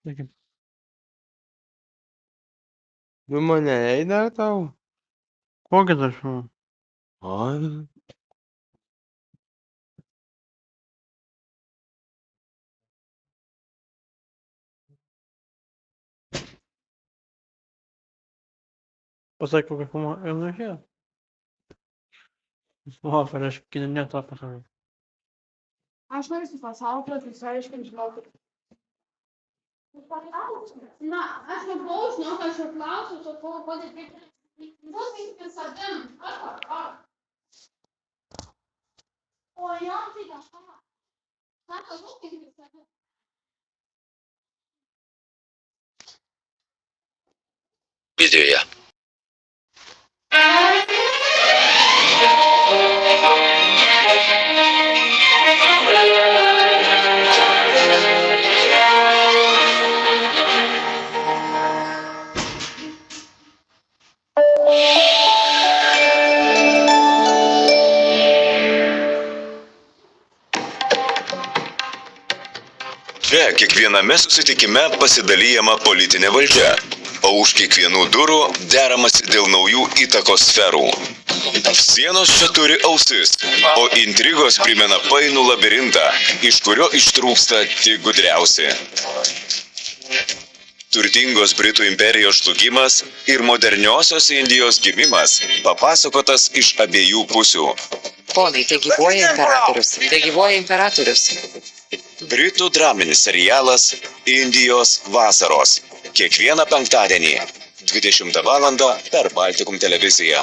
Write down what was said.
Taigi, Nu mane eina tau. kokį dar filmą? Ai. Pasakyk, kokį filmą ir nuėjo. O, reiškia, kino neto pasaulio. Aš noriu su pasauliu, tai išsiaiškinti, žinokit. Na, aš nebuvau, žinok, aš jau klausiu, su kuo kodėl kaip. Vos visada. O jam tai kažką. Sako, kaip visada. Videoje. Čia kiekviename susitikime pasidalijama politinė valdžia, o už kiekvienų durų deramas dėl naujų įtakos sferų. Sienos čia turi ausis, o intrigos primena painų labirintą, iš kurio ištrūksta tik gudriausi. Turtingos Britų imperijos žlugimas ir moderniosios Indijos gimimas papasakotas iš abiejų pusių. Ponai, tai gyvuoja imperatorius. Tai gyvuoja imperatorius. Britų draminis serialas Indijos vasaros. Kiekvieną penktadienį 20 val. Per Baltikum televiziją.